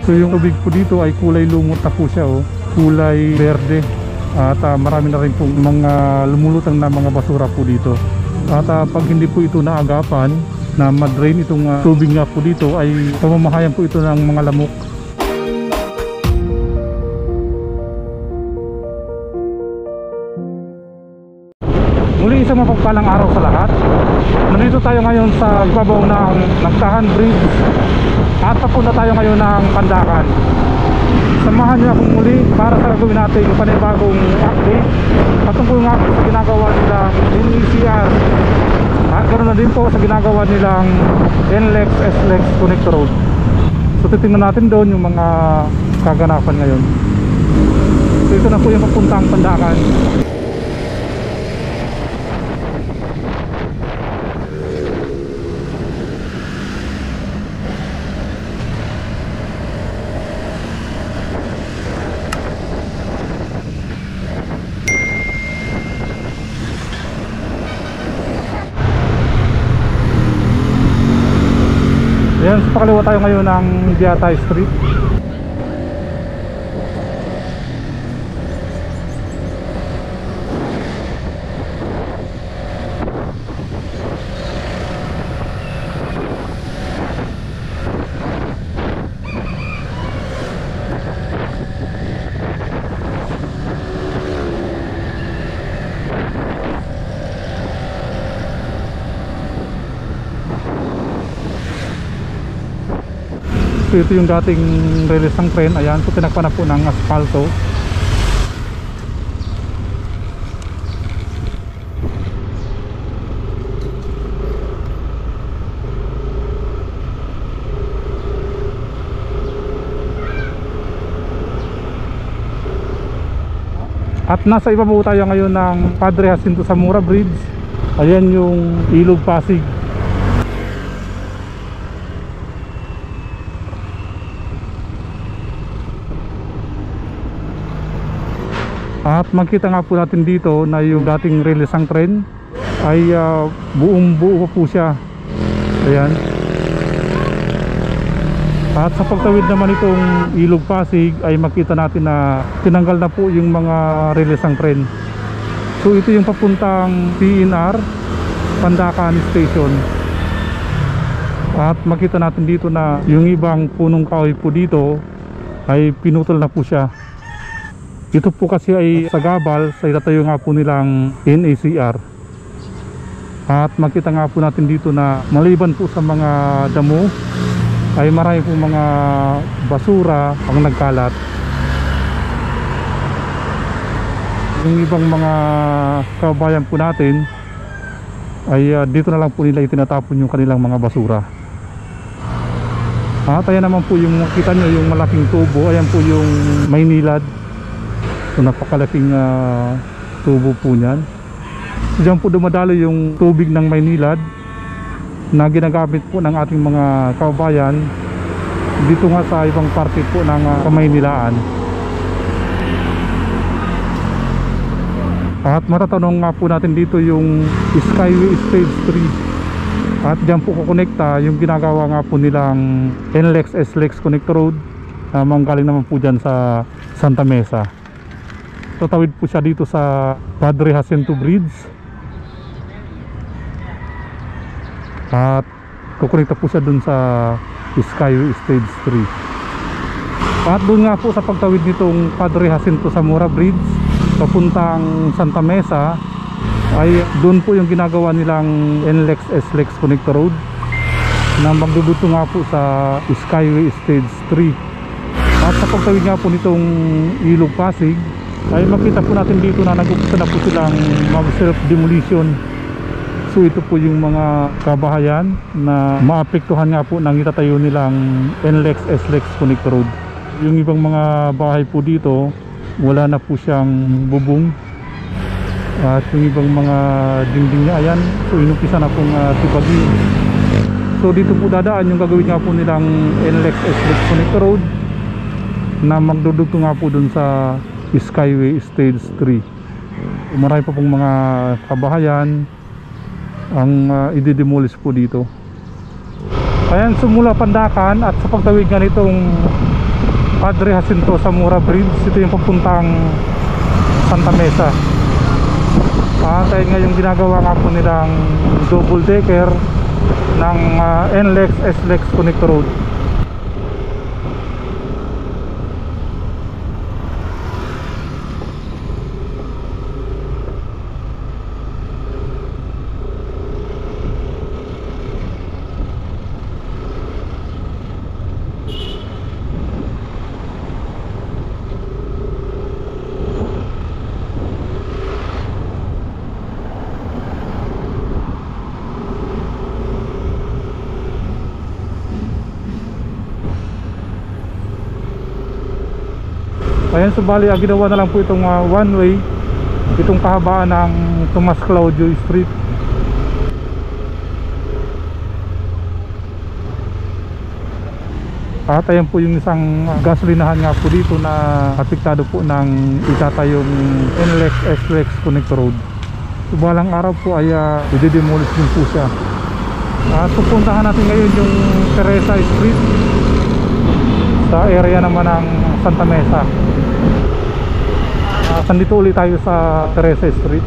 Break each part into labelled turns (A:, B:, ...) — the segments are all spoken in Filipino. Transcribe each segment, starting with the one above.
A: So yung tubig po dito ay kulay lumot na po siya, kulay berde. At marami na rin pong mga lumulutang na mga basura po dito. At pag hindi po ito naagapan na madrain itong tubig nga po dito, ay pamamahayan po ito ng mga lamok. Muli isang mapagpalang araw sa lahat. Nandito tayo ngayon sa ibabaw ng Nagtahan Bridge at papunta tayo ngayon ng Pandakan. Samahan niyo akong muli para sa gagawin natin yung panibagong update patungkol nga po sa ginagawa nilang NECR at ganoon na din po sa ginagawa nilang NLEX SLEX Connector Road. So titingnan natin doon yung mga kaganapan ngayon. So ito na po yung papuntang Pandakan. Ayan, sa pakaliwa tayo ngayon ng Diatay Street. So ito yung dating release ng tren. Ayan, so tinakpan na po ng asfalto. At nasa ibabaw tayo ngayon ng Padre Jacinto Zamora Bridge. Ayan yung Ilog Pasig. At makita nga po natin dito na yung dating release ng tren ay buong buo pa po siya. Ayan. At sa pagtawid naman itong Ilog Pasig ay makita natin na tinanggal na po yung mga release ng tren. So ito yung papuntang PNR Pandakan Station. At makita natin dito na yung ibang punong kahoy po dito ay pinutol na po siya. Ito po kasi ay sagabal sa itatayo nga po nilang NECR. At makita nga po natin dito na maliban po sa mga damo ay marami po mga basura ang nagkalat. Yung ibang mga kabayan po natin ay dito na lang po nila itinatapon yung kanilang mga basura. At ayan naman po yung makita nyo yung malaking tubo. Ayan po yung Maynilad. So napakalaking tubo po niyan. So dyan po dumadalo yung tubig ng Maynilad na ginagamit po ng ating mga kababayan dito nga sa ibang parte po ng Kamaynilaan. At matatanong nga po natin dito yung Skyway Stage 3. At dyan po kukonekta yung ginagawa nga po nilang NLEX SLEX Connector Road na manggaling naman po dyan sa Santa Mesa. Tatawid po siya dito sa Padre Jacinto Bridge at kukonekta po siya dun sa Skyway Stage 3. At dun nga po sa pagtawid nitong Padre Jacinto Zamora Bridge papuntang Santa Mesa ay dun po yung ginagawa nilang NLEX SLEX Connector Road na magduduto nga po sa Skyway Stage 3. At sa pagtawid nga po nitong Ilog Pasig ay makita po natin dito na nag-umpisa na po silang mag-self demolition. So ito po yung mga kabahayan na maapektuhan nga po ng itatayo nilang NLEX SLEX Connector Road. Yung ibang mga bahay po dito wala na po siyang bubong. At yung ibang mga dingding niya ayan, so inumpisa na pong tibagi. So dito po dadaan yung gagawin nga po nilang NLEX SLEX Connector Road na magdudugto nga po dun sa Skyway Stage 3. Marami pa pong mga kabahayan ang i-demolish po dito. Ayan, sumula Pandakan at sa pagtawid nga nitong Padre Jacinto Zamora Bridge. Ito yung papuntang Santa Mesa. Kaya nga yung ginagawa nga po nilang double decker ng NLEX SLEX Connector Road. Ayan, subali ginawa na lang po itong one way, itong kahabaan ng Tomas Claudio Street. At ayan po yung isang gasolinahan nga po dito na apektado po ng itatayong NLEX SLEX Connector Road. Subalang araw po ay i-demolish din po siya. At pupuntahan natin ngayon yung Teresa Street sa area naman ng Santa Mesa. Nandito ulit tayo sa Teresa Street.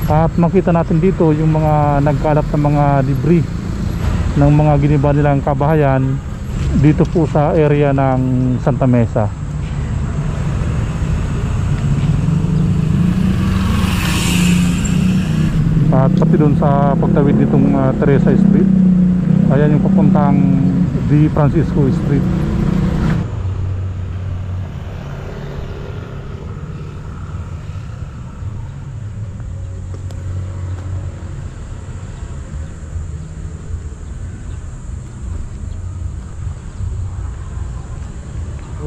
A: At makita natin dito yung mga nagkalat na mga debris ng mga giniba nilang kabahayan dito po sa area ng Santa Mesa. At pati doon sa pagtawid nitong Teresa Street, ayan yung papuntang Di Francisco Street.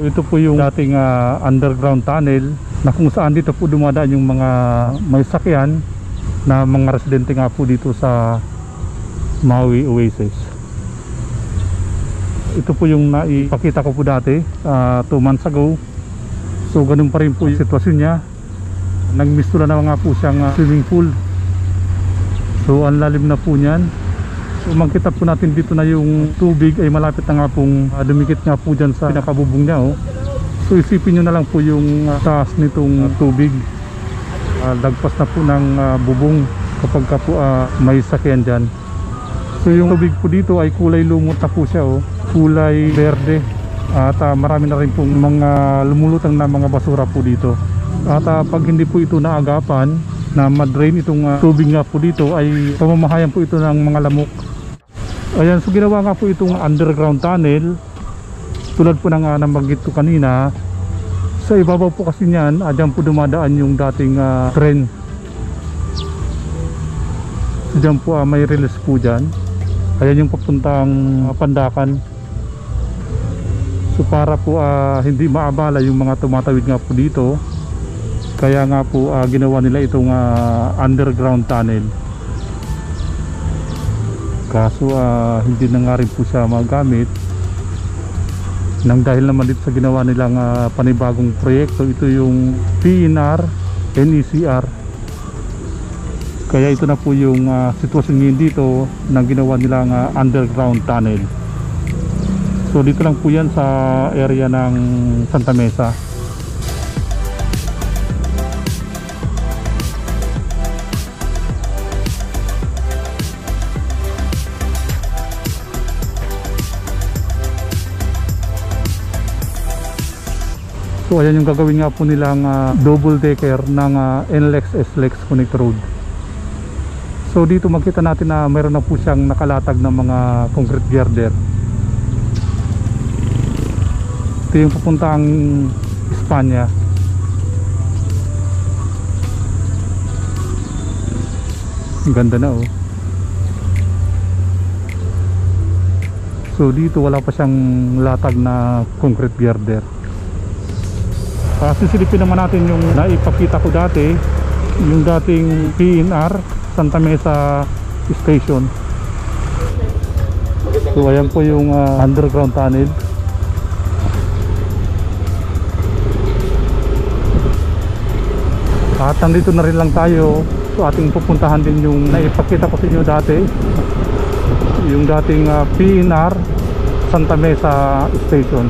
A: Ito po yung dating underground tunnel na kung saan dito po dumadaan yung mga may sakyan na mga residente nga po dito sa Maui Oasis. Ito po yung naipakita ko po dati 2 months ago. So ganun pa rin po yung sitwasyon niya. Nagmistula na nga po siyang swimming pool. So ang lalim na po niyan. So makita po natin dito na yung tubig ay malapit na nga pong dumikit nga po dyan sa pinakabubong niya. So isipin nyo na lang po yung taas nitong tubig. Lagpas na po ng bubong kapag ka po may sakyan dyan. So yung tubig po dito ay kulay lumot na po siya, kulay berde. At marami na rin pong mga lumulutang na mga basura po dito. At pag hindi po ito naagapan na madrain itong tubig nga po dito, ay pamamahayan po ito ng mga lamok. Ayan, so ginawa nga po itong underground tunnel tulad po ng nabanggit ko kanina. Sa ibabaw po kasi niyan, dyan po dumadaan yung dating tren. So dyan po may release po dyan. Ayan yung papuntang Pandakan. So para po hindi maabala yung mga tumatawid nga po dito, kaya nga po ginawa nila itong underground tunnel. Kaso hindi na nga rin po siya magamit nang dahil naman dito sa ginawa nilang panibagong proyekto. Ito yung PNR NECR. Kaya ito na po yung sitwasyon ngayon dito na ginawa nilang underground tunnel. So dito lang po yan sa area ng Santa Mesa. So ayan yung gagawin nga po nilang double decker ng NLEX SLEX Connector Road. So dito makita natin na mayroon na po siyang nakalatag ng mga concrete girder. Ito yung papuntang Espanya. Ang ganda na So dito wala pa siyang latag na concrete girder. Sisilipin naman natin yung naipakita ko dati, yung dating PNR Santa Mesa Station. So ayan po yung underground tunnel. At nandito na rin lang tayo. So ating pupuntahan din yung naipakita ko sa inyo dati, yung dating PNR Santa Mesa Station.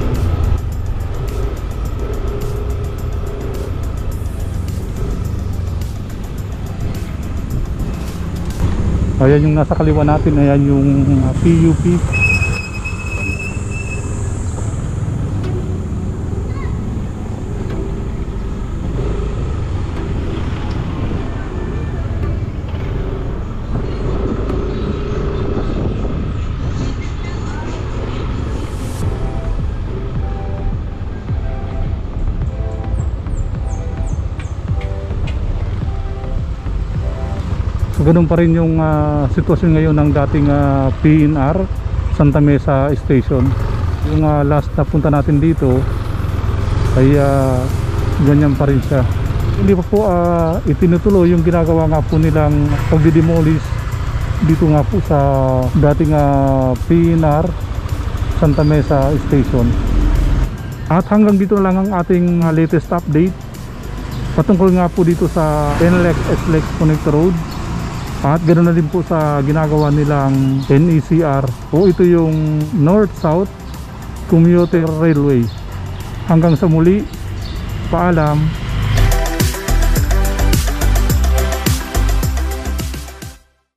A: Ayan yung nasa kaliwa natin, ayan yung PUP. So, ganun pa rin yung sitwasyon ngayon ng dating PNR Santa Mesa Station. Yung last na punta natin dito ay ganyan pa rin siya. Hindi pa po itinutuloy yung ginagawa nga po nilang pagdidemolish dito nga po sa dating PNR Santa Mesa Station. At hanggang dito na lang ang ating latest update patungkol nga po dito sa NLEX SLEX Connect Road. At ganoon na din po sa ginagawa nilang NECR o ito yung North-South Commuter Railway. Hanggang sa muli, paalam.